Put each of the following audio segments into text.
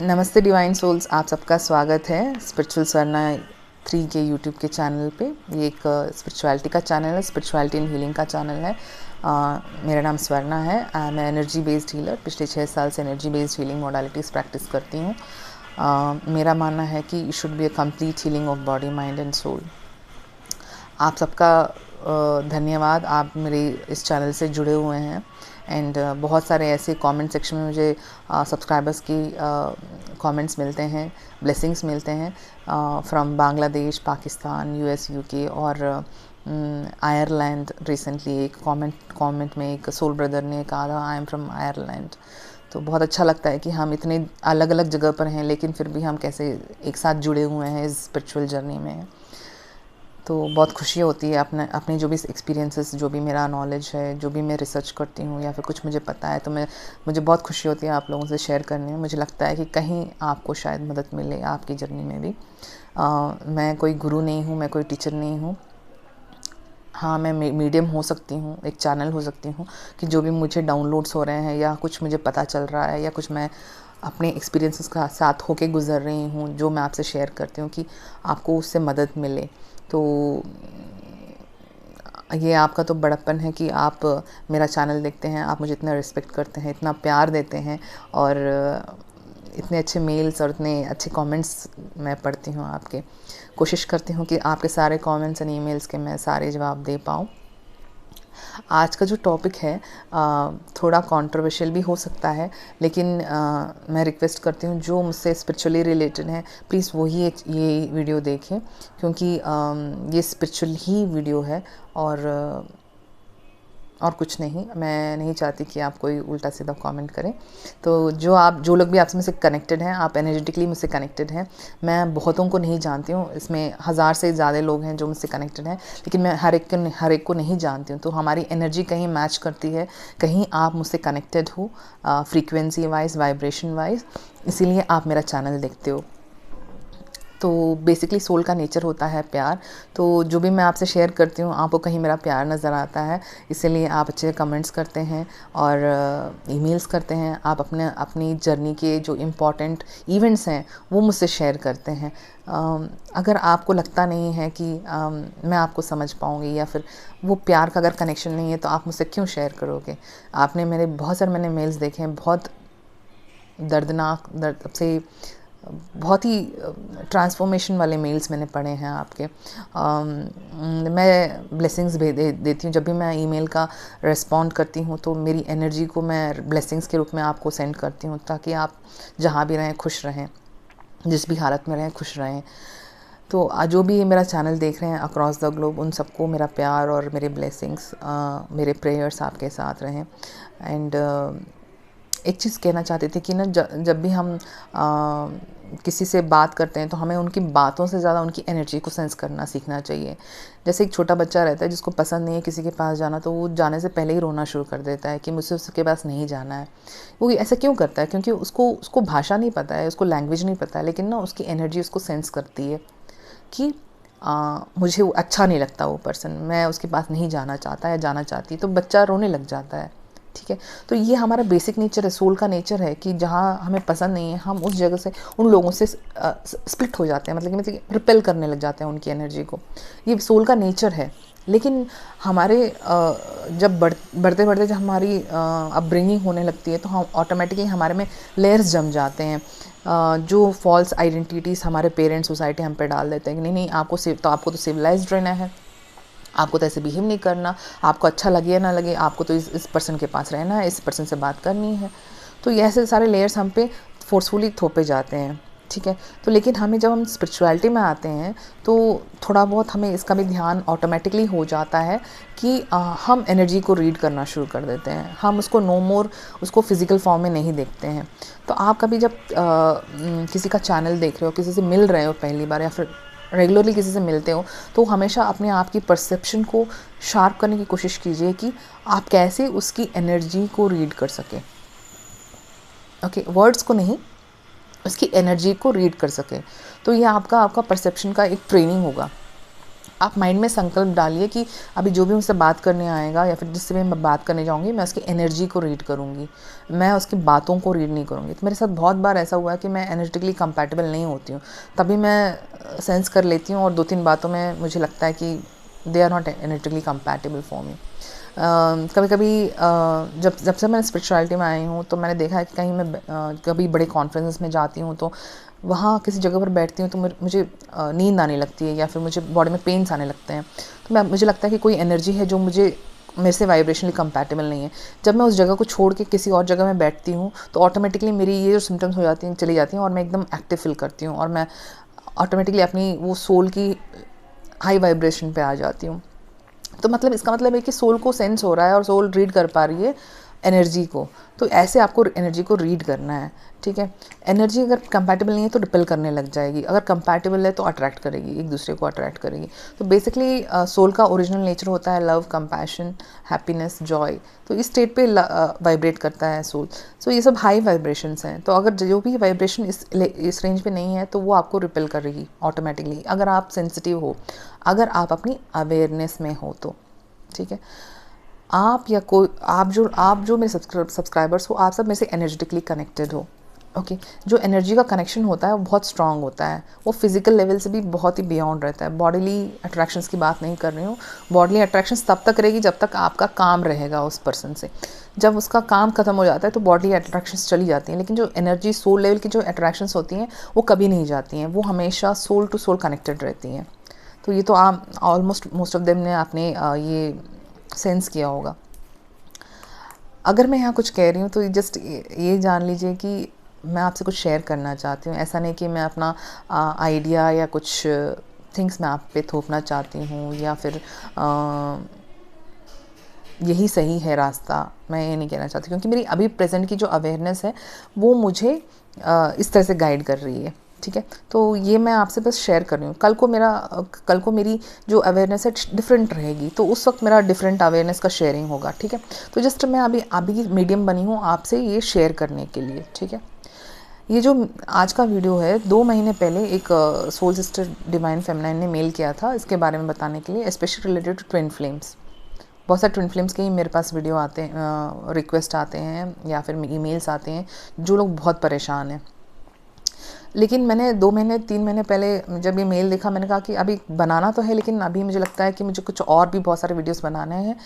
नमस्ते divine souls, आप सबका स्वागत है स्पिरिचुअल स्वर्णा 3 के यूट्यूब के चैनल पे। ये एक स्पिरिचुअलिटी का चैनल है, स्पिरिचुअलिटी एंड हीलिंग का चैनल है। मेरा नाम स्वर्णा है। मैं एनर्जी बेस्ड हीलर, पिछले 6 साल से energy based healing modalities practice करती हूँ। मेरा मानना है कि it should be a complete healing of body, mind and soul. आप सबका धन्यवाद, आप मेरे इस चैनल से जुड़े हुए हैं। एंड बहुत सारे ऐसे कमेंट सेक्शन में मुझे सब्सक्राइबर्स की कमेंट्स मिलते हैं, ब्लेसिंग्स मिलते हैं from Bangladesh, Pakistan, US, UK और आयरलैंड। रिसेंटली एक कमेंट में एक सोल ब्रदर ने कहा था, आई एम फ्रॉम आयरलैंड। तो बहुत अच्छा लगता है कि हम इतने अलग अलग जगह पर हैं, लेकिन फिर भी हम कैसे एक साथ जुड़े हुए हैं इस स्पिरिचुअल जर्नी में। तो बहुत खुशी होती है अपने जो भी एक्सपीरियंसेस, जो भी मेरा नॉलेज है, जो भी मैं रिसर्च करती हूँ या फिर कुछ मुझे पता है, तो मुझे बहुत खुशी होती है आप लोगों से शेयर करने में। मुझे लगता है कि कहीं आपको शायद मदद मिले आपकी जर्नी में भी। मैं कोई गुरु नहीं हूँ, मैं कोई टीचर नहीं हूँ। हाँ, मैं मीडियम हो सकती हूँ, एक चैनल हो सकती हूँ कि जो भी मुझे डाउनलोड्स हो रहे हैं या कुछ मुझे पता चल रहा है या कुछ मैं अपने एक्सपीरियंसेस का साथ होके गुजर रही हूँ, जो मैं आपसे शेयर करती हूँ कि आपको उससे मदद मिले। तो ये आपका तो बड़प्पन है कि आप मेरा चैनल देखते हैं, आप मुझे इतना रिस्पेक्ट करते हैं, इतना प्यार देते हैं और इतने अच्छे मेल्स और इतने अच्छे कमेंट्स मैं पढ़ती हूँ आपके। कोशिश करती हूँ कि आपके सारे कमेंट्स एंड ईमेल्स के मैं सारे जवाब दे पाऊँ। आज का जो टॉपिक है थोड़ा कंट्रोवर्शियल भी हो सकता है, लेकिन मैं रिक्वेस्ट करती हूँ जो मुझसे स्पिरिचुअली रिलेटेड है, प्लीज़ वही ये वीडियो देखें, क्योंकि ये स्पिरिचुअल ही वीडियो है और कुछ नहीं। मैं नहीं चाहती कि आप कोई उल्टा सीधा कमेंट करें। तो जो लोग भी आपसे मुझसे कनेक्टेड हैं, आप एनर्जेटिकली मुझसे कनेक्टेड हैं। मैं बहुतों को नहीं जानती हूँ, इसमें 1000 से ज़्यादा लोग हैं जो मुझसे कनेक्टेड हैं, लेकिन मैं हर एक को नहीं जानती हूँ। तो हमारी एनर्जी कहीं मैच करती है, कहीं आप मुझसे कनेक्टेड हो फ्रीक्वेंसी वाइज, वाइब्रेशन वाइज, इसीलिए आप मेरा चैनल देखते हो। तो बेसिकली सोल का नेचर होता है प्यार। तो जो भी मैं आपसे शेयर करती हूँ, आपको कहीं मेरा प्यार नज़र आता है, इसीलिए आप अच्छे कमेंट्स करते हैं और ईमेल्स करते हैं। आप अपनी जर्नी के जो इम्पॉर्टेंट इवेंट्स हैं वो मुझसे शेयर करते हैं। अगर आपको लगता नहीं है कि मैं आपको समझ पाऊँगी या फिर वो प्यार का अगर कनेक्शन नहीं है, तो आप मुझसे क्यों शेयर करोगे? आपने बहुत सारे मैंने मेल्स देखे हैं, बहुत दर्दनाक से बहुत ही ट्रांसफॉर्मेशन वाले मेल्स मैंने पढ़े हैं आपके। मैं ब्लेसिंग्स देती हूँ। जब भी मैं ईमेल का रिस्पॉन्ड करती हूँ तो मेरी एनर्जी को मैं ब्लेसिंग्स के रूप में आपको सेंड करती हूँ, ताकि आप जहाँ भी रहें खुश रहें, जिस भी हालत में रहें खुश रहें। तो जो भी मेरा चैनल देख रहे हैं अक्रॉस द ग्लोब, उन सबको मेरा प्यार और मेरे ब्लेसिंग्स, मेरे प्रेयर्स आपके साथ रहें। एंड एक चीज़ कहना चाहती थी कि ना, जब भी हम किसी से बात करते हैं तो हमें उनकी बातों से ज़्यादा उनकी एनर्जी को सेंस करना सीखना चाहिए। जैसे एक छोटा बच्चा रहता है जिसको पसंद नहीं है किसी के पास जाना, तो वो जाने से पहले ही रोना शुरू कर देता है कि मुझसे उसके पास नहीं जाना है। वो ऐसा क्यों करता है? क्योंकि उसको भाषा नहीं पता है, उसको लैंग्वेज नहीं पता है, लेकिन ना उसकी एनर्जी उसको सेंस करती है कि मुझे वो अच्छा नहीं लगता, वो पर्सन, मैं उसके पास नहीं जाना चाहता या जाना चाहती, तो बच्चा रोने लग जाता है। ठीक है, तो ये हमारा बेसिक नेचर है, सोल का नेचर है कि जहाँ हमें पसंद नहीं है, हम उस जगह से, उन लोगों से स्प्लिट हो जाते हैं, मतलब कि रिपेल करने लग जाते हैं उनकी एनर्जी को। ये सोल का नेचर है। लेकिन हमारे जब बढ़ते बढ़ते जब हमारी अपब्रिंगिंग होने लगती है, तो हम ऑटोमेटिकली हमारे में लेयर्स जम जाते हैं। जो फॉल्स आइडेंटिटीज़ हमारे पेरेंट्स, सोसाइटी हम पे डाल देते हैं कि नहीं नहीं, आपको तो सिविलाइज्ड रहना है, आपको तो ऐसे बिहेव नहीं करना, आपको अच्छा लगे या ना लगे, आपको तो इस पर्सन के पास रहना है, इस पर्सन से बात करनी है। तो ये ऐसे सारे लेयर्स हम पे फोर्सफुली थोपे जाते हैं। ठीक है, तो लेकिन जब हम स्पिरिचुअलिटी में आते हैं तो थोड़ा बहुत हमें इसका भी ध्यान ऑटोमेटिकली हो जाता है कि हम एनर्जी को रीड करना शुरू कर देते हैं। हम उसको नो मोर उसको फिज़िकल फॉर्म में नहीं देखते हैं। तो आप कभी जब किसी का चैनल देख रहे हो, किसी से मिल रहे हो पहली बार या फिर रेगुलरली किसी से मिलते हो, तो हमेशा अपने आप की परसेप्शन को शार्प करने की कोशिश कीजिए कि आप कैसे उसकी एनर्जी को रीड कर सकें। ओके, वर्ड्स को नहीं, उसकी एनर्जी को रीड कर सकें। तो ये आपका परसेप्शन का एक ट्रेनिंग होगा। आप माइंड में संकल्प डालिए कि अभी जो भी मुझसे बात करने आएगा या फिर जिससे मैं बात करने जाऊँगी, मैं उसकी एनर्जी को रीड करूँगी, मैं उसकी बातों को रीड नहीं करूँगी। तो मेरे साथ बहुत बार ऐसा हुआ है कि मैं एनर्जेटिकली कंपैटिबल नहीं होती हूँ, तभी मैं सेंस कर लेती हूँ और 2-3 बातों में मुझे लगता है कि they are not energetically compatible for me. कभी कभी जब से मैं स्पिरिचुअलिटी में आई हूँ तो मैंने देखा है कि कहीं मैं कभी बड़े कॉन्फ्रेंसेस में जाती हूँ तो वहाँ किसी जगह पर बैठती हूँ तो मुझे नींद आने लगती है या फिर मुझे बॉडी में पेन्स आने लगते हैं। तो मुझे लगता है कि कोई एनर्जी है जो मेरे से वाइब्रेशनली कंपैटिबल नहीं है। जब मैं उस जगह को छोड़ के किसी और जगह में बैठती हूँ तो ऑटोमेटिकली मेरी ये जो सिम्टम्स हो जाती हैं चली जाती हैं और मैं एकदम एक्टिव फील करती हूँ और मैं ऑटोमेटिकली अपनी वो सोल की हाई वाइब्रेशन पे आ जाती हूँ। तो मतलब इसका मतलब है कि सोल को सेंस हो रहा है और सोल रीड कर पा रही है एनर्जी को। तो ऐसे आपको एनर्जी को रीड करना है, ठीक है। एनर्जी अगर कंपैटिबल नहीं है तो रिपेल करने लग जाएगी, अगर कंपैटिबल है तो अट्रैक्ट करेगी, एक दूसरे को अट्रैक्ट करेगी। तो बेसिकली सोल का ओरिजिनल नेचर होता है लव, कंपैशन, हैप्पीनेस, जॉय। तो इस स्टेट पे वाइब्रेट करता है सोल। सो ये सब हाई वाइब्रेशंस हैं। तो अगर जो भी वाइब्रेशन इस रेंज पे नहीं है तो वो आपको रिपेल करेगी ऑटोमेटिकली, अगर आप सेंसिटिव हो, अगर आप अपनी अवेयरनेस में हो तो, ठीक है। आप या कोई आप जो मेरे सब्सक्राइबर्स हो, आप सब मेरे से एनर्जेटिकली कनेक्टेड हो, ओके। जो एनर्जी का कनेक्शन होता है वो बहुत स्ट्रांग होता है, वो फिजिकल लेवल से भी बहुत ही बियॉन्ड रहता है। बॉडीली अट्रैक्शंस की बात नहीं कर रही हूँ। बॉडीली अट्रैक्शंस तब तक रहेगी जब तक आपका काम रहेगा उस पर्सन से। जब उसका काम खत्म हो जाता है तो बॉडी अट्रैक्शंस चली जाती हैं, लेकिन जो एनर्जी सोल लेवल की जो अट्रैक्शंस होती हैं वो कभी नहीं जाती हैं, वो हमेशा सोल टू सोल कनेक्टेड रहती हैं। तो ये तो आप ऑलमोस्ट मोस्ट ऑफ देम ने आपने ये सेंस किया होगा। अगर मैं यहाँ कुछ कह रही हूँ तो जस्ट ये जान लीजिए कि मैं आपसे कुछ शेयर करना चाहती हूँ। ऐसा नहीं कि मैं अपना आइडिया या कुछ थिंग्स मैं आप पे थोपना चाहती हूँ या फिर यही सही है रास्ता, मैं ये नहीं कहना चाहती, क्योंकि मेरी अभी प्रेजेंट की जो अवेयरनेस है वो मुझे इस तरह से गाइड कर रही है, ठीक है। तो ये मैं आपसे बस शेयर कर रही हूँ। कल को मेरी जो अवेयरनेस है डिफरेंट रहेगी, तो उस वक्त मेरा डिफरेंट अवेयरनेस का शेयरिंग होगा, ठीक है। तो जस्ट मैं अभी मीडियम बनी हूँ आपसे ये शेयर करने के लिए, ठीक है। ये जो आज का वीडियो है 2 महीने पहले एक सोल सिस्टर डिवाइन फेमिनाइन ने मेल किया था इसके बारे में बताने के लिए, specially related to twin flames. बहुत सारे ट्विन फ्लेम्स के ही मेरे पास वीडियो आते हैं, रिक्वेस्ट आते हैं या फिर ईमेल्स आते हैं, जो लोग बहुत परेशान हैं। लेकिन मैंने 2 महीने 3 महीने पहले जब ये मेल देखा, मैंने कहा कि अभी बनाना तो है, लेकिन अभी मुझे लगता है कि मुझे कुछ और भी बहुत सारे वीडियोस बनाने हैं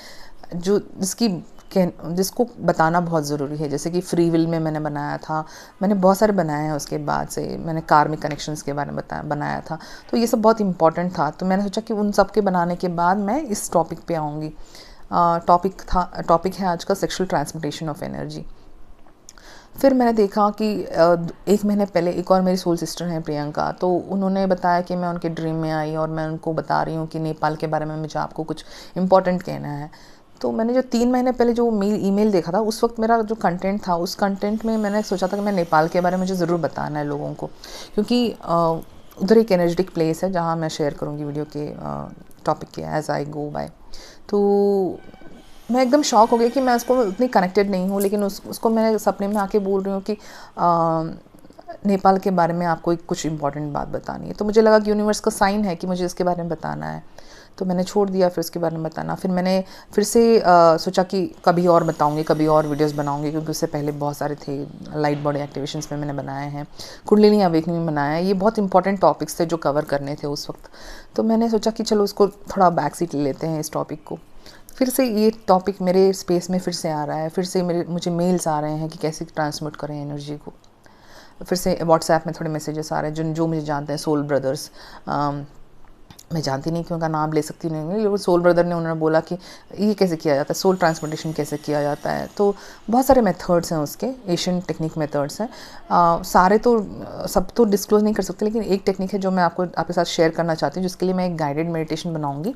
जिसको बताना बहुत ज़रूरी है। जैसे कि फ्री विल में मैंने बनाया था, मैंने बहुत सारे बनाए हैं। उसके बाद से मैंने कार्मिक कनेक्शंस के बारे में बनाया था। तो ये सब बहुत इंपॉर्टेंट था। तो मैंने सोचा कि उन सब के बनाने के बाद मैं इस टॉपिक पे आऊँगी। टॉपिक है आज का सेक्सुअल ट्रांसमिटेशन ऑफ एनर्जी। फिर मैंने देखा कि 1 महीने पहले एक और मेरी सोल सिस्टर हैं प्रियंका, तो उन्होंने बताया कि मैं उनके ड्रीम में आई और मैं उनको बता रही हूँ कि नेपाल के बारे में मुझे आपको कुछ इम्पोर्टेंट कहना है। तो मैंने जो 3 महीने पहले जो ईमेल देखा था, उस वक्त मेरा जो कंटेंट था, उस कंटेंट में मैंने सोचा था कि मैं नेपाल के बारे में मुझे ज़रूर बताना है लोगों को, क्योंकि उधर एक एनर्जेटिक प्लेस है जहाँ मैं शेयर करूँगी वीडियो के टॉपिक के एज आई गो बाय। तो मैं एकदम शॉक हो गई कि मैं उसको उतनी कनेक्टेड नहीं हूँ, लेकिन उसको मैं सपने में आके बोल रही हूँ कि नेपाल के बारे में आपको कुछ इंपॉर्टेंट बात बतानी है। तो मुझे लगा कि यूनिवर्स का साइन है कि मुझे इसके बारे में बताना है। तो मैंने छोड़ दिया फिर उसके बारे में बताना। फिर मैंने फिर से सोचा कि कभी और बताऊँगी, कभी और वीडियोस बनाऊँगी, क्योंकि उससे पहले बहुत सारे थे। लाइट बॉडी एक्टिवेशंस में मैंने बनाए हैं, कुंडलिनी अवेकनिंग में बनाया है। ये बहुत इंपॉर्टेंट टॉपिक्स थे जो कवर करने थे उस वक्त। तो मैंने सोचा कि चलो उसको थोड़ा बैक सीट ले लेते हैं इस टॉपिक को। फिर से ये टॉपिक मेरे स्पेस में फिर से आ रहा है, फिर से मुझे मेल्स आ रहे हैं कि कैसे ट्रांसमिट करें एनर्जी को। फिर से व्हाट्सएप में थोड़े मैसेजेस आ रहे हैं जो मुझे जानते हैं, सोल ब्रदर्स। मैं जानती नहीं कि उनका नाम ले सकती नहीं, लेकिन सोल ब्रदर ने उन्होंने बोला कि ये कैसे किया जाता है, सोल ट्रांसमिटेशन कैसे किया जाता है। तो बहुत सारे मेथड्स हैं उसके, एशियन टेक्निक मेथड्स हैं। सारे तो सब तो डिस्क्लोज नहीं कर सकते, लेकिन एक टेक्निक है जो मैं आपके साथ शेयर करना चाहती हूँ, जिसके लिए मैं एक गाइडेड मेडिटेशन बनाऊँगी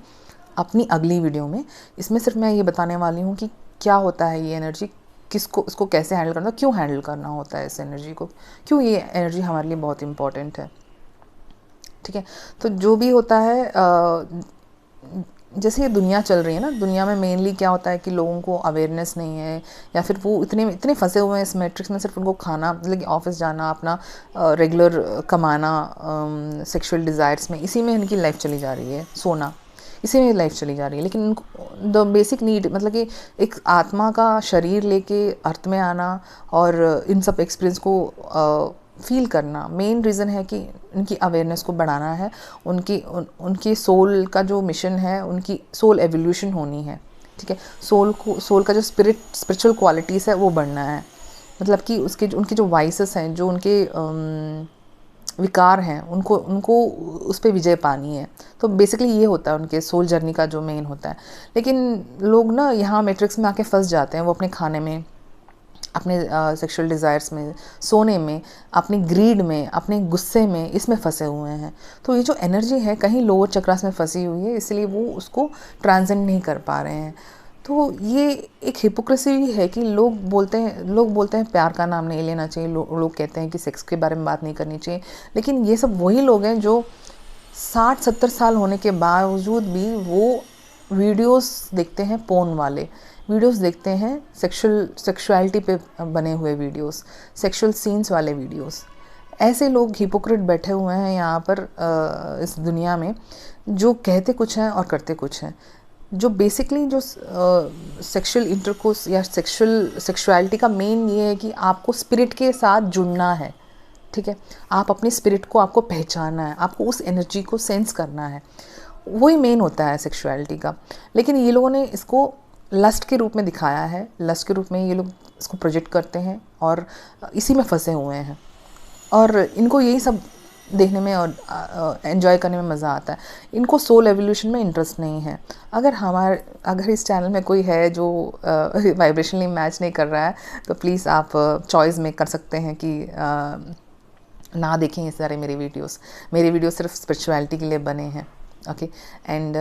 अपनी अगली वीडियो में। इसमें सिर्फ मैं ये बताने वाली हूँ कि क्या होता है ये एनर्जी, इसको कैसे हैंडल करना, क्यों हैंडल करना होता है इस एनर्जी को, क्यों ये एनर्जी हमारे लिए बहुत इंपॉर्टेंट है, ठीक है। तो जो भी होता है, जैसे ये दुनिया चल रही है ना, दुनिया में मेनली क्या होता है कि लोगों को अवेयरनेस नहीं है, या फिर वो इतने फंसे हुए हैं इस मैट्रिक्स में, सिर्फ उनको खाना, मतलब ऑफिस जाना, अपना रेगुलर कमाना, सेक्सुअल डिज़ायर्स में, इसी में इनकी लाइफ चली जा रही है, सोना। इसी में लाइफ चली जा रही है। लेकिन उनको द बेसिक नीड, मतलब कि एक आत्मा का शरीर लेके अर्थ में आना और इन सब एक्सपीरियंस को फील करना, मेन रीज़न है कि उनकी अवेयरनेस को बढ़ाना है। उनकी सोल का जो मिशन है, उनकी सोल एवोल्यूशन होनी है, ठीक है। सोल का जो स्पिरिचुअल क्वालिटीज़ है वो बढ़ना है, मतलब कि उनके जो वाइसेस हैं, जो उनके विकार हैं, उनको उस पर विजय पानी है। तो बेसिकली ये होता है उनके सोल जर्नी का जो मेन होता है। लेकिन लोग ना यहाँ मैट्रिक्स में आके फंस जाते हैं, वो अपने खाने में, अपने सेक्सुअल डिज़ायर्स में, सोने में, अपनी ग्रीड में, अपने गुस्से में, इसमें फंसे हुए हैं। तो ये जो एनर्जी है कहीं लोअर चक्रास में फंसी हुई है, इसलिए वो उसको ट्रांसेंड नहीं कर पा रहे हैं। तो ये एक हिपोक्रेसी है कि लोग बोलते हैं प्यार का नाम नहीं लेना चाहिए, लोग कहते हैं कि सेक्स के बारे में बात नहीं करनी चाहिए। लेकिन ये सब वही लोग हैं जो 60-70 साल होने के बावजूद भी वो वीडियोस देखते हैं, पोर्न वाले वीडियोस देखते हैं, सेक्सुअलिटी पे बने हुए वीडियोस, सेक्सुअल सीन्स वाले वीडियोस। ऐसे लोग हिपोक्रेट बैठे हुए हैं यहाँ पर इस दुनिया में, जो कहते कुछ हैं और करते कुछ हैं। जो बेसिकली जो सेक्सुअल इंटरकोर्स या सेक्सुअलिटी का मेन ये है कि आपको स्पिरिट के साथ जुड़ना है, ठीक है। आप अपने स्पिरिट को आपको पहचानना है, आपको उस एनर्जी को सेंस करना है, वही मेन होता है सेक्सुअलिटी का। लेकिन ये लोगों ने इसको लस्ट के रूप में दिखाया है, लस्ट के रूप में ये लोग इसको प्रोजेक्ट करते हैं और इसी में फंसे हुए हैं। और इनको यही सब देखने में और एंजॉय करने में मज़ा आता है। इनको सोल एवोल्यूशन में इंटरेस्ट नहीं है। अगर इस चैनल में कोई है जो वाइब्रेशनली मैच नहीं कर रहा है, तो प्लीज़ आप चॉइस मेक कर सकते हैं कि ना देखें ये सारे मेरे वीडियोस सिर्फ स्पिरिचुअलिटी के लिए बने हैं, ओके। एंड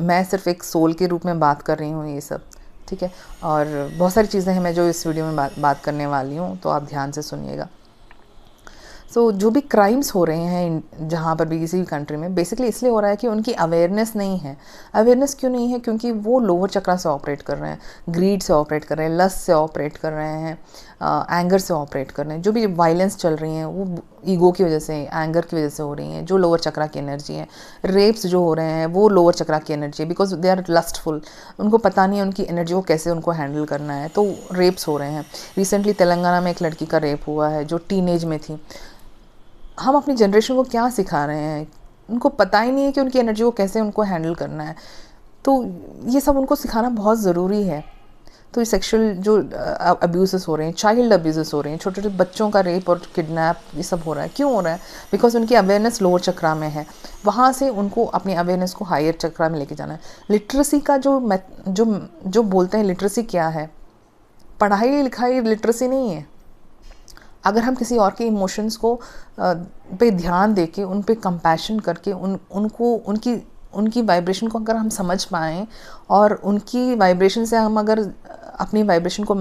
मैं सिर्फ एक सोल के रूप में बात कर रही हूँ ये सब, ठीक है। और बहुत सारी चीज़ें हैं मैं जो इस वीडियो में बात करने वाली हूँ, तो आप ध्यान से सुनिएगा। जो भी क्राइम्स हो रहे हैं जहाँ पर भी, किसी भी कंट्री में, बेसिकली इसलिए हो रहा है कि उनकी अवेयरनेस नहीं है। अवेयरनेस क्यों नहीं है? क्योंकि वो लोअर चक्रा से ऑपरेट कर रहे हैं, ग्रीड से ऑपरेट कर रहे हैं, लस्ट से ऑपरेट कर रहे हैं, एंगर से ऑपरेट कर रहे हैं। जो भी वायलेंस चल रही हैं वो ईगो की वजह से, एंगर की वजह से हो रही हैं, जो लोअर चक्रा की एनर्जी है। रेप्स जो हो रहे हैं वो लोअर चक्रा की एनर्जी है, बिकॉज दे आर लस्टफुल। उनको पता नहीं है उनकी एनर्जी को कैसे उनको हैंडल करना है, तो रेप्स हो रहे हैं। रिसेंटली तेलंगाना में एक लड़की का रेप हुआ है जो टीनेज में थी। हम अपनी जनरेशन को क्या सिखा रहे हैं? उनको पता ही नहीं है कि उनकी एनर्जी को कैसे उनको हैंडल करना है। तो ये सब उनको सिखाना बहुत ज़रूरी है। तो ये सेक्सुअल जो अब्यूज़ हो रहे हैं, चाइल्ड अब्यूज़ हो रहे हैं, छोटे छोटे बच्चों का रेप और किडनैप, ये सब हो रहा है। क्यों हो रहा है? बिकॉज उनकी अवेयरनेस लोअर चक्रा में है। वहाँ से उनको अपनी अवेयरनेस को हायर चक्रा में लेके जाना है। लिटरेसी का जो बोलते हैं, लिटरेसी क्या है? पढ़ाई लिखाई लिटरेसी नहीं है। अगर हम किसी और के इमोशंस को पे ध्यान देके, उन पे कंपैशन करके, उनकी वाइब्रेशन को अगर हम समझ पाएँ और उनकी वाइब्रेशन से हम अगर अपनी वाइब्रेशन को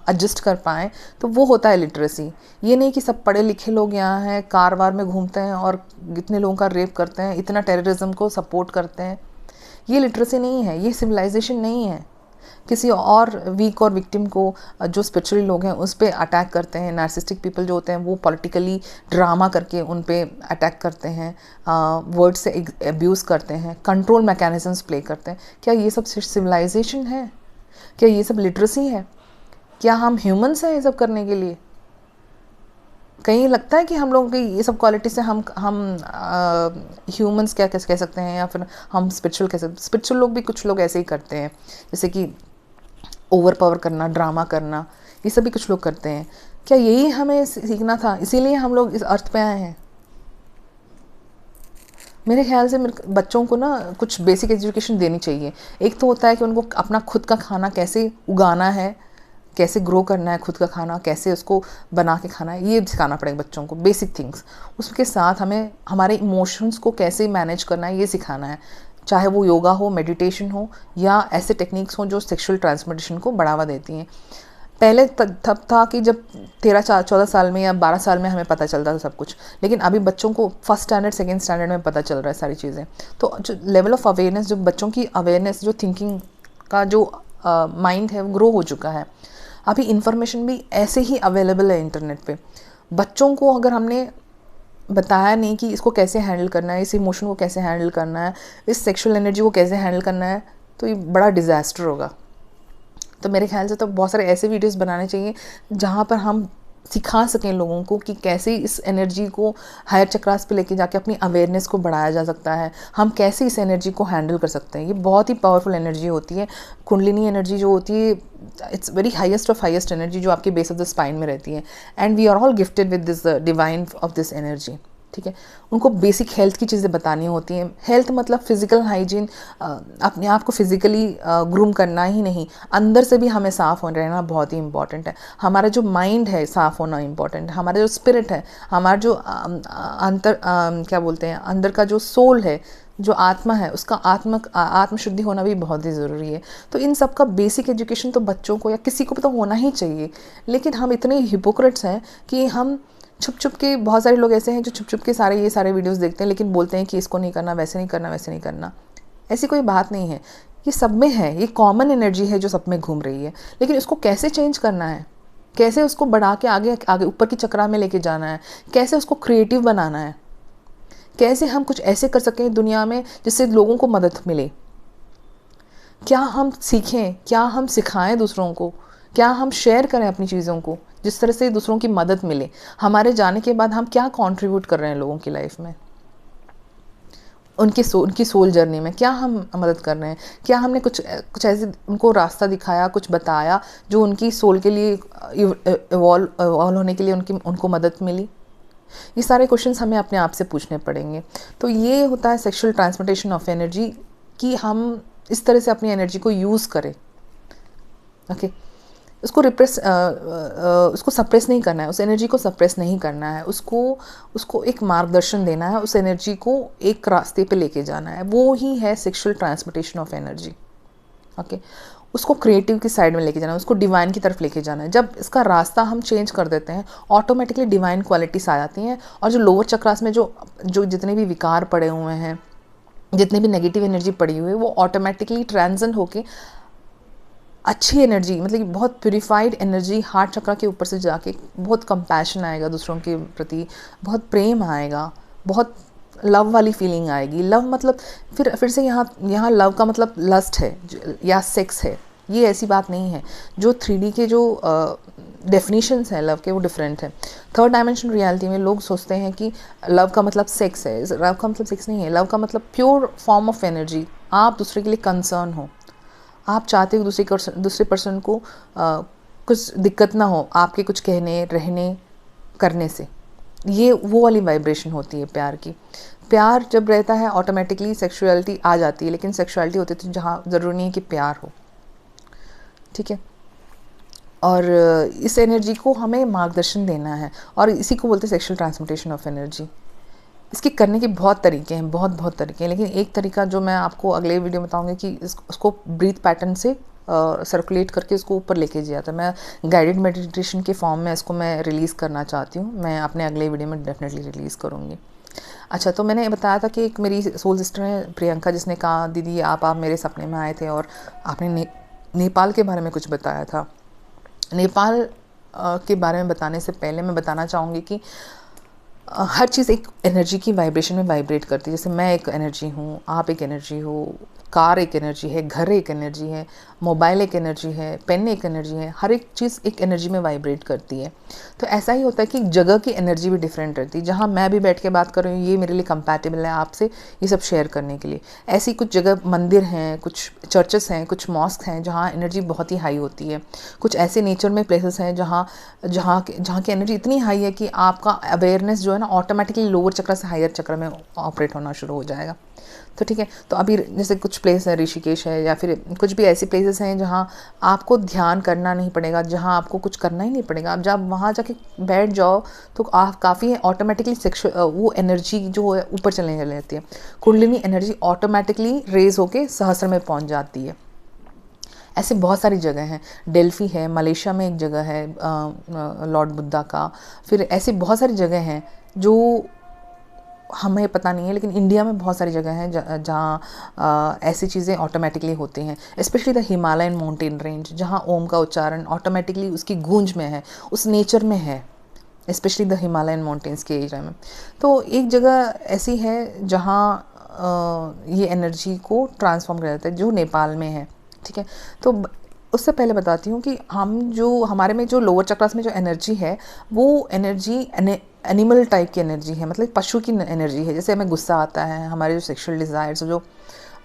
एडजस्ट कर पाएँ, तो वो होता है लिटरेसी। ये नहीं कि सब पढ़े लिखे लोग यहाँ हैं, कार वार में घूमते हैं और इतने लोगों का रेप करते हैं, इतना टेररिज्म को सपोर्ट करते हैं। ये लिटरेसी नहीं है, ये सिविलाइजेशन नहीं है। किसी और वीक और विक्टिम को, जो स्पिरिचुअली लोग हैं, उस पर अटैक करते हैं। नार्सिस्टिक पीपल जो होते हैं वो पॉलिटिकली ड्रामा करके उन पे अटैक करते हैं, वर्ड से अब्यूज़ करते हैं, कंट्रोल मैकेनिज्म्स प्ले करते हैं। क्या ये सब सिविलाइजेशन है? क्या ये सब लिटरेसी है? क्या हम ह्यूमंस हैं ये सब करने के लिए? कहीं लगता है कि हम लोगों की ये सब क्वालिटी से हम ह्यूमंस क्या कह सकते हैं, या फिर हम स्पिरिचुअल कह सकते हैं? स्पिरिचुअल लोग भी कुछ लोग ऐसे ही करते हैं, जैसे कि ओवर पावर करना, ड्रामा करना, ये सब भी कुछ लोग करते हैं। क्या यही हमें सीखना था? इसीलिए हम लोग इस अर्थ पे आए हैं? मेरे ख्याल से बच्चों को ना कुछ बेसिक एजुकेशन देनी चाहिए। एक तो होता है कि उनको अपना खुद का खाना कैसे उगाना है, कैसे ग्रो करना है, खुद का खाना कैसे उसको बना के खाना है, ये सिखाना पड़ेगा बच्चों को, बेसिक थिंग्स। उसके साथ हमें हमारे इमोशंस को कैसे मैनेज करना है, ये सिखाना है। चाहे वो योगा हो, मेडिटेशन हो, या ऐसे टेक्निक्स हो जो सेक्सुअल ट्रांसमिशन को बढ़ावा देती हैं। पहले तब था कि जब 13-14 साल में या 12 साल में हमें पता चलता था सब कुछ, लेकिन अभी बच्चों को फर्स्ट स्टैंडर्ड, सेकेंड स्टैंडर्ड में पता चल रहा है सारी चीज़ें। तो जो लेवल ऑफ अवेयरनेस, जो बच्चों की अवेयरनेस, जो थिंकिंग का जो माइंड है वो ग्रो हो चुका है। अभी इन्फॉर्मेशन भी ऐसे ही अवेलेबल है इंटरनेट पे। बच्चों को अगर हमने बताया नहीं कि इसको कैसे हैंडल करना है, इस इमोशन को कैसे हैंडल करना है, इस सेक्सुअल एनर्जी को कैसे हैंडल करना है, तो ये बड़ा डिज़ास्टर होगा। तो मेरे ख्याल से तो बहुत सारे ऐसे वीडियोस बनाने चाहिए जहाँ पर हम सिखा सकें लोगों को कि कैसे इस एनर्जी को हायर चक्रास पे लेके जाके अपनी अवेयरनेस को बढ़ाया जा सकता है, हम कैसे इस एनर्जी को हैंडल कर सकते हैं। ये बहुत ही पावरफुल एनर्जी होती है। कुंडलिनी एनर्जी जो होती है, it's very highest of highest energy जो आपके बेस ऑफ द स्पाइन में रहती है। And we are all gifted with this divine of this energy. ठीक है, उनको बेसिक हेल्थ की चीज़ें बतानी होती हैं। हेल्थ मतलब फिजिकल हाइजीन, अपने आप को फिजिकली ग्रूम करना ही नहीं, अंदर से भी हमें साफ़ होना रहना बहुत ही इंपॉर्टेंट है। हमारा जो माइंड है साफ़ होना इंपॉर्टेंट है, हमारा जो स्पिरिट है, हमारा जो क्या बोलते हैं, अंदर का जो सोल है, जो आत्मा है, उसका आत्मशुद्धि होना भी बहुत ही ज़रूरी है। तो इन सब का बेसिक एजुकेशन तो बच्चों को या किसी को भी तो होना ही चाहिए। लेकिन हम इतने हिपोक्रेट्स हैं कि हम छुप छुप के, बहुत सारे लोग ऐसे हैं जो छुप छुप के ये सारे वीडियोस देखते हैं, लेकिन बोलते हैं कि इसको नहीं करना, वैसे नहीं करना, वैसे नहीं करना। ऐसी कोई बात नहीं है, ये सब में है, ये कॉमन एनर्जी है जो सब में घूम रही है। लेकिन उसको कैसे चेंज करना है, कैसे उसको बढ़ा के आगे आगे ऊपर की चक्रा में लेके जाना है, कैसे उसको क्रिएटिव बनाना है, कैसे हम कुछ ऐसे कर सकें दुनिया में जिससे लोगों को मदद मिले। क्या हम सीखें, क्या हम सिखाएं दूसरों को, क्या हम शेयर करें अपनी चीज़ों को, जिस तरह से दूसरों की मदद मिले। हमारे जाने के बाद हम क्या कंट्रीब्यूट कर रहे हैं लोगों की लाइफ में, उनकी सोल जर्नी में क्या हम मदद कर रहे हैं। क्या हमने कुछ ऐसे उनको रास्ता दिखाया, कुछ बताया जो उनकी सोल के लिए इवॉल्व होने के लिए उनको मदद मिली। ये सारे क्वेश्चंस हमें अपने आप से पूछने पड़ेंगे। तो ये होता है सेक्सुअल ट्रांसमिटेशन ऑफ एनर्जी, कि हम इस तरह से अपनी एनर्जी को यूज़ करें। ओके, उसको उसको सप्रेस नहीं करना है, उस एनर्जी को सप्रेस नहीं करना है, उसको एक मार्गदर्शन देना है, उस एनर्जी को एक रास्ते पे लेके जाना है। वो ही है sexual transmutation of energy. Okay, उसको क्रिएटिव की साइड में लेके जाना है, उसको डिवाइन की तरफ लेके जाना है। जब इसका रास्ता हम चेंज कर देते हैं, ऑटोमेटिकली डिवाइन क्वालिटीज आ जाती हैं, और जो लोअर चक्रास में जो जितने भी विकार पड़े हुए हैं, जितने भी नेगेटिव एनर्जी पड़ी हुई है, वो ऑटोमेटिकली ट्रांसेंड होके अच्छी एनर्जी, मतलब बहुत प्यूरिफाइड एनर्जी हार्ट चक्र के ऊपर से जाके बहुत कंपैशन आएगा दूसरों के प्रति, बहुत प्रेम आएगा, बहुत लव वाली फीलिंग आएगी। लव मतलब फिर से यहाँ लव का मतलब लस्ट है या सेक्स है, ये ऐसी बात नहीं है। जो 3D के जो डेफिनेशंस हैं लव के, वो डिफरेंट है। थर्ड डायमेंशन रियलिटी में लोग सोचते हैं कि लव का मतलब सेक्स है। लव का मतलब सेक्स नहीं है। लव का मतलब प्योर फॉर्म ऑफ एनर्जी। आप दूसरे के लिए कंसर्न हो, आप चाहते हो दूसरे पर्सन को कुछ दिक्कत ना हो आपके कुछ कहने, रहने, करने से। ये वो वाली वाइब्रेशन होती है प्यार की। प्यार जब रहता है ऑटोमेटिकली सेक्सुअलिटी आ जाती है, लेकिन सेक्सुअलिटी होती है जहाँ ज़रूरी नहीं है कि प्यार हो। ठीक है, और इस एनर्जी को हमें मार्गदर्शन देना है, और इसी को बोलते हैं सेक्सुअल ट्रांसमिटेशन ऑफ एनर्जी। इसके करने के बहुत तरीके हैं, बहुत तरीके हैं, लेकिन एक तरीका जो मैं आपको अगले वीडियो में बताऊंगी कि उसको ब्रीथ पैटर्न से सर्कुलेट करके उसको ऊपर लेके जाया था। मैं गाइडेड मेडिटेशन के फॉर्म में इसको मैं रिलीज़ करना चाहती हूँ। मैं अपने अगले वीडियो में डेफिनेटली रिलीज़ करूँगी। अच्छा, तो मैंने बताया था कि एक मेरी सोल सिस्टर है प्रियंका, जिसने कहा दीदी आप मेरे सपने में आए थे और आपने नेपाल के बारे में कुछ बताया था। नेपाल के बारे में बताने से पहले मैं बताना चाहूँगी कि हर चीज़ एक एनर्जी की वाइब्रेशन में वाइब्रेट करती है। जैसे मैं एक एनर्जी हूँ, आप एक एनर्जी हो, कार एक एनर्जी है, घर एक एनर्जी है, मोबाइल एक एनर्जी है, पेन एक एनर्जी है। हर एक चीज़ एक एनर्जी में वाइब्रेट करती है। तो ऐसा ही होता है कि जगह की एनर्जी भी डिफरेंट रहती है। जहाँ मैं भी बैठ के बात कर रही हूँ, ये मेरे लिए कंपैटिबल है आपसे ये सब शेयर करने के लिए। ऐसी कुछ जगह मंदिर हैं, कुछ चर्चेस हैं, कुछ मॉस्क हैं जहाँ एनर्जी बहुत ही हाई होती है। कुछ ऐसे नेचर में प्लेसेस हैं जहाँ की एनर्जी इतनी हाई है कि आपका अवेयरनेस जो है ना ऑटोमेटिकली लोअर चक्र से हायर चक्र में ऑपरेट होना शुरू हो जाएगा। तो ठीक है, तो अभी जैसे कुछ प्लेस है, ऋषिकेश है, या फिर कुछ भी ऐसी प्लेसेस हैं जहाँ आपको ध्यान करना नहीं पड़ेगा, जहाँ आपको कुछ करना ही नहीं पड़ेगा। आप जब वहाँ जाके बैठ जाओ तो आप काफ़ी ऑटोमेटिकली वो एनर्जी जो है ऊपर चलने जाती है। कुंडलिनी एनर्जी ऑटोमेटिकली रेज होके सहस्त्र में पहुँच जाती है। ऐसे बहुत सारी जगह हैं। डेल्फी है, मलेशिया में एक जगह है लॉर्ड बुद्धा का। फिर ऐसी बहुत सारी जगह हैं जो हमें पता नहीं है, लेकिन इंडिया में बहुत सारी जगह हैं जहाँ ऐसी चीज़ें ऑटोमेटिकली होती हैं। Specially the Himalayan mountain range, जहाँ ओम का उच्चारण ऑटोमेटिकली उसकी गूंज में है, उस नेचर में है। स्पेशली द हिमालयन माउंटेन्स के एरिया में। तो एक जगह ऐसी है जहाँ ये एनर्जी को ट्रांसफॉर्म कर जाता है, जो नेपाल में है, ठीक है। तो उससे पहले बताती हूँ कि हमारे में जो लोअर चक्रास में जो एनर्जी है, वो एनर्जी एनिमल टाइप की एनर्जी है, मतलब पशु की एनर्जी है। जैसे हमें गुस्सा आता है, हमारे जो सेक्सुअल डिज़ायर्स जो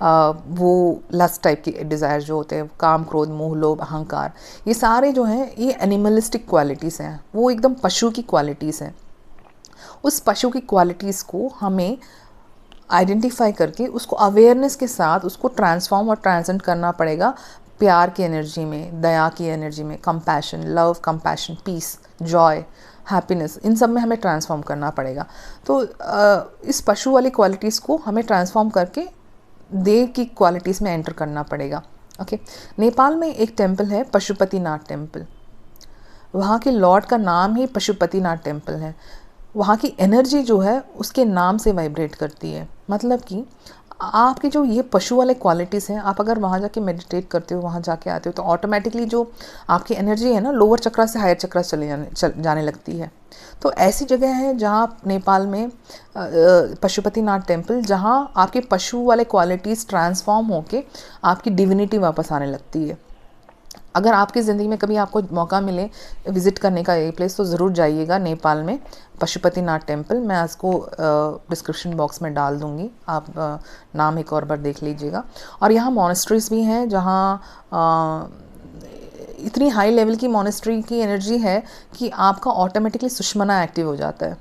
वो लस्ट टाइप के डिज़ायर जो होते हैं, काम, क्रोध, मोह, लोभ, अहंकार, ये सारे जो हैं ये एनिमलिस्टिक क्वालिटीज़ हैं, वो एकदम पशु की क्वालिटीज़ हैं। उस पशु की क्वालिटीज़ को हमें आइडेंटिफाई करके उसको अवेयरनेस के साथ उसको ट्रांसफॉर्म और ट्रांसेंड करना पड़ेगा प्यार की एनर्जी में, दया की एनर्जी में, compassion, love, compassion, peace, joy, happiness, इन सब में हमें ट्रांसफॉर्म करना पड़ेगा। तो इस पशु वाली क्वालिटीज़ को हमें ट्रांसफॉर्म करके देव की क्वालिटीज़ में एंटर करना पड़ेगा। ओके, नेपाल में एक टेम्पल है पशुपतिनाथ टेम्पल। वहाँ के लॉर्ड का नाम ही पशुपतिनाथ टेम्पल है। वहाँ की एनर्जी जो है उसके नाम से वाइब्रेट करती है। मतलब कि आपके जो ये पशु वाले क्वालिटीज़ हैं, आप अगर वहाँ जाके मेडिटेट करते हो, वहाँ जाके आते हो, तो ऑटोमेटिकली जो आपकी एनर्जी है ना, लोअर चक्रा से हायर चक्रा जाने लगती है। तो ऐसी जगह है जहाँ नेपाल में पशुपतिनाथ टेम्पल, जहाँ आपके पशु वाले क्वालिटीज़ ट्रांसफॉर्म होके आपकी डिविनिटी वापस आने लगती है। अगर आपकी ज़िंदगी में कभी आपको मौका मिले विज़िट करने का ये प्लेस, तो ज़रूर जाइएगा नेपाल में पशुपतिनाथ टेम्पल। मैं इसको डिस्क्रिप्शन बॉक्स में डाल दूँगी, आप नाम एक और बार देख लीजिएगा। और यहाँ मोनेस्ट्रीज़ भी हैं जहाँ इतनी हाई लेवल की मोनेस्ट्री की एनर्जी है कि आपका ऑटोमेटिकली सुषमना एक्टिव हो जाता है।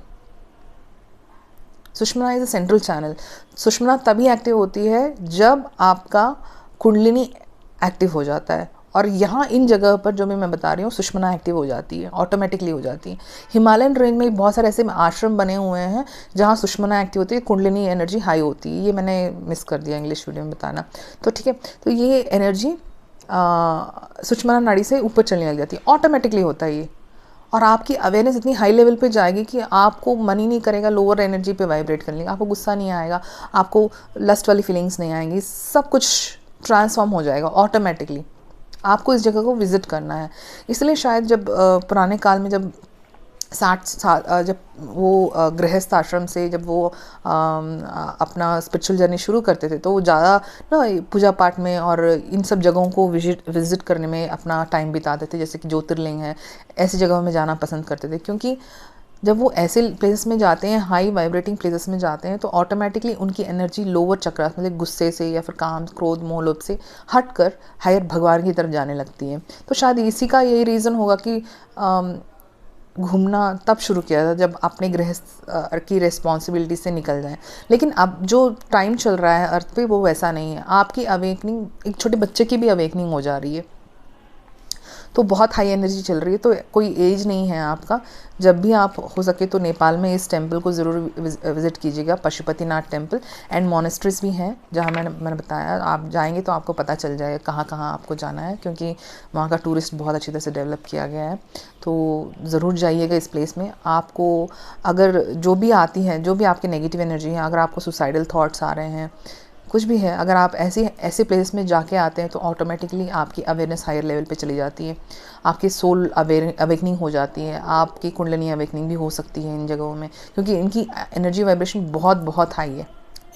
Sushmana is a central channel. Sushmana तभी एक्टिव होती है जब आपका कुंडलिनी एक्टिव हो जाता है, और यहाँ इन जगह पर जो भी मैं बता रही हूँ सुषमना एक्टिव हो जाती है, ऑटोमेटिकली हो जाती है। हिमालयन रेंज में बहुत सारे ऐसे आश्रम बने हुए हैं जहाँ सुषमना एक्टिव होती है, कुंडलिनी एनर्जी हाई होती है। ये मैंने मिस कर दिया इंग्लिश वीडियो में बताना, तो ठीक है। तो ये एनर्जी सुषमना नाड़ी से ऊपर चलने लग जाती है, ऑटोमेटिकली होता है ये। और आपकी अवेयरनेस इतनी हाई लेवल पे जाएगी कि आपको मन ही नहीं करेगा लोअर एनर्जी पे वाइब्रेट करने का। आपको गुस्सा नहीं आएगा, आपको लस्ट वाली फीलिंग्स नहीं आएंगी, सब कुछ ट्रांसफॉर्म हो जाएगा ऑटोमेटिकली। आपको इस जगह को विज़िट करना है। इसलिए शायद जब पुराने काल में जब 60 साल जब वो गृहस्थ आश्रम से जब वो अपना स्पिरिचुअल जर्नी शुरू करते थे, तो वो ज़्यादा ना पूजा पाठ में और इन सब जगहों को विज़िट करने में अपना टाइम बिताते थे। जैसे कि ज्योतिर्लिंग है, ऐसी जगहों में जाना पसंद करते थे, क्योंकि जब वो ऐसे प्लेसेस में जाते हैं, हाई वाइब्रेटिंग प्लेसेस में जाते हैं, तो ऑटोमेटिकली उनकी एनर्जी लोअर चक्रा मतलब गुस्से से या फिर काम, क्रोध, मोह, लोभ से हट कर हायर भगवान की तरफ जाने लगती है। तो शायद इसी का यही रीज़न होगा कि घूमना तब शुरू किया था जब अपने गृहस्थ की रिस्पॉन्सिबिलिटी से निकल जाएं। लेकिन अब जो टाइम चल रहा है अर्थ पे, वो वैसा नहीं है। आपकी अवेकनिंग, एक छोटे बच्चे की भी अवेकनिंग हो जा रही है, तो बहुत हाई एनर्जी चल रही है। तो कोई एज नहीं है आपका। जब भी आप हो सके तो नेपाल में इस टेम्पल को ज़रूर विज़िट कीजिएगा, पशुपतिनाथ टेम्पल। एंड मोनेस्ट्रीज भी हैं जहाँ मैंने बताया, आप जाएंगे तो आपको पता चल जाएगा कहाँ कहाँ आपको जाना है, क्योंकि वहाँ का टूरिस्ट बहुत अच्छी तरह से डेवलप किया गया है। तो ज़रूर जाइएगा इस प्लेस में। आपको अगर जो भी आती है, जो भी आपकी नेगेटिव एनर्जी है, अगर आपको सुसाइडल थॉट्स आ रहे हैं, कुछ भी है, अगर आप ऐसे प्लेस में जाके आते हैं, तो ऑटोमेटिकली आपकी अवेयरनेस हायर लेवल पे चली जाती है, आपकी सोल अवेकनिंग हो जाती है, आपकी कुंडलिनी अवेकनिंग भी हो सकती है इन जगहों में, क्योंकि इनकी एनर्जी वाइब्रेशन बहुत हाई है,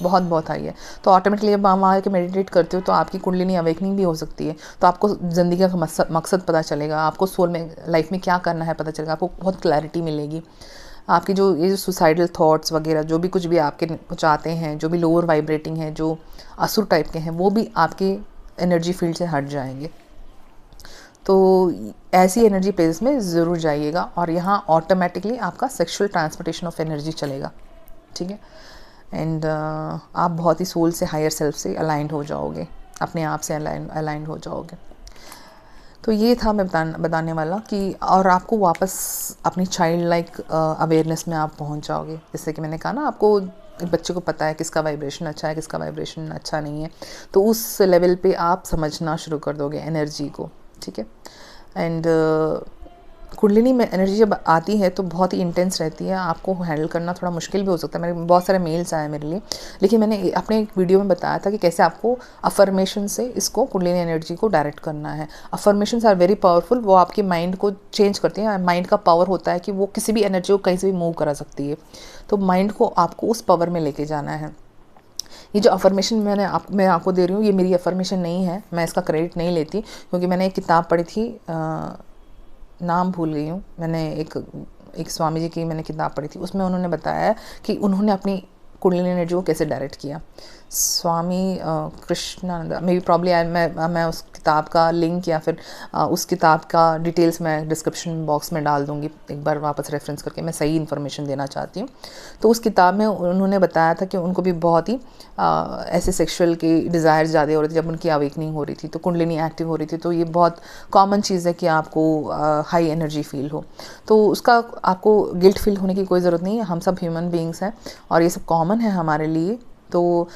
बहुत हाई है। तो ऑटोमेटिकली जब आप वहाँ के मेडिटेट करते हो तो आपकी कुंडलिनी अवेकनिंग भी हो सकती है। तो आपको ज़िंदगी का मकसद पता चलेगा, आपको सोल में लाइफ में क्या करना है पता चलेगा, आपको बहुत क्लैरिटी मिलेगी। आपकी जो ये जो सुसाइडल थॉट्स वगैरह जो भी कुछ भी आपके कुछ आते हैं, जो भी लोअर वाइब्रेटिंग है, जो असुर टाइप के हैं, वो भी आपके एनर्जी फील्ड से हट जाएंगे। तो ऐसी एनर्जी प्लेस में ज़रूर जाइएगा, और यहाँ ऑटोमेटिकली आपका सेक्सुअल ट्रांसपोर्टेशन ऑफ एनर्जी चलेगा, ठीक है। एंड आप बहुत ही सोल से, हायर सेल्फ से अलाइंड हो जाओगे, अपने आप से अलाइंड हो जाओगे। तो ये था मैं बताने वाला कि और आपको वापस अपनी चाइल्ड लाइक अवेयरनेस में आप पहुंच जाओगे। जैसे कि मैंने कहा ना, आपको एक बच्चे को पता है किसका वाइब्रेशन अच्छा है, किसका वाइब्रेशन अच्छा नहीं है, तो उस लेवल पे आप समझना शुरू कर दोगे एनर्जी को, ठीक है। एंड कुंडलिनी में एनर्जी जब आती है तो बहुत ही इंटेंस रहती है, आपको हैंडल करना थोड़ा मुश्किल भी हो सकता है। मेरे बहुत सारे मेल्स आए मेरे लिए, लेकिन मैंने अपने एक वीडियो में बताया था कि कैसे आपको अफर्मेशन से इसको कुंडलिनी एनर्जी को डायरेक्ट करना है। अफर्मेशंस आर वेरी पावरफुल, वो आपके माइंड को चेंज करती हैं। माइंड का पावर होता है कि वो किसी भी एनर्जी को कहीं से भी मूव करा सकती है, तो माइंड को आपको उस पावर में लेके जाना है। ये जो अफर्मेशन मैं आपको दे रही हूँ, ये मेरी अफर्मेशन नहीं है, मैं इसका क्रेडिट नहीं लेती, क्योंकि मैंने एक किताब पढ़ी थी, नाम भूल गई हूँ, मैंने एक स्वामी जी की मैंने किताब पढ़ी थी, उसमें उन्होंने बताया कि उन्होंने अपनी कुंडलिनी एनर्जी को कैसे डायरेक्ट किया। स्वामी कृष्णानंद, मे बी प्रॉब्ली मैं उस किताब का लिंक या फिर उस किताब का डिटेल्स मैं डिस्क्रिप्शन बॉक्स में डाल दूँगी, एक बार वापस रेफरेंस करके, मैं सही इन्फॉर्मेशन देना चाहती हूँ। तो उस किताब में उन्होंने बताया था कि उनको भी बहुत ही ऐसे सेक्सुअल की डिज़ायर ज़्यादा हो रही थी जब उनकी अवेकनिंग हो रही थी, तो कुंडलिनी एक्टिव हो रही थी। तो ये बहुत कॉमन चीज़ है कि आपको हाई एनर्जी फील हो, तो उसका आपको गिल्ट फील होने की कोई ज़रूरत नहीं है। हम सब ह्यूमन बीइंग्स हैं और ये सब कॉमन है हमारे लिए। तो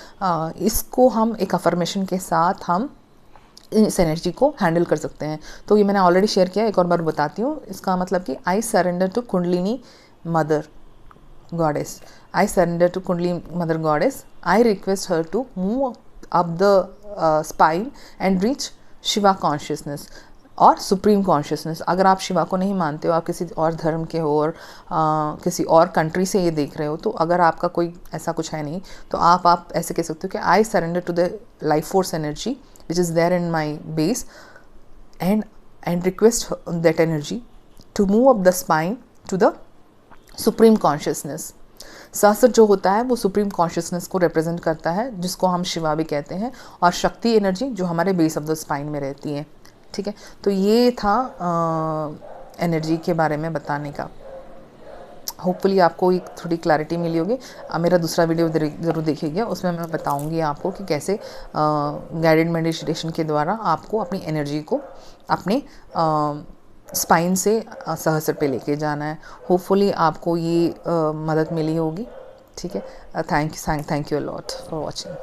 इसको हम एक अफर्मेशन के साथ हम इस एनर्जी को हैंडल कर सकते हैं। तो ये मैंने ऑलरेडी शेयर किया, एक और बार बताती हूँ। इसका मतलब कि I surrender to Kundalini mother goddess, I surrender to Kundalini mother goddess, I request her to move up the spine and reach Shiva consciousness और सुप्रीम कॉन्शियसनेस। अगर आप शिवा को नहीं मानते हो, आप किसी और धर्म के हो और किसी और कंट्री से ये देख रहे हो, तो अगर आपका कोई ऐसा कुछ है नहीं, तो आप ऐसे कह सकते हो कि I surrender to the life force energy which is there in my base and request that energy to move up the spine to the supreme consciousness. सहस्र जो होता है वो सुप्रीम कॉन्शियसनेस को रिप्रेजेंट करता है, जिसको हम शिवा भी कहते हैं, और शक्ति एनर्जी जो हमारे बेस ऑफ द स्पाइन में रहती है। ठीक है, तो ये था एनर्जी के बारे में बताने का। होपफुली आपको एक थोड़ी क्लैरिटी मिली होगी। मेरा दूसरा वीडियो ज़रूर देखिएगा, उसमें मैं बताऊंगी आपको कि कैसे गाइडेड मेडिटेशन के द्वारा आपको अपनी एनर्जी को अपने स्पाइन से सहस्र पे लेके जाना है। होपफुली आपको ये मदद मिली होगी। ठीक है, thank you a lot for watching.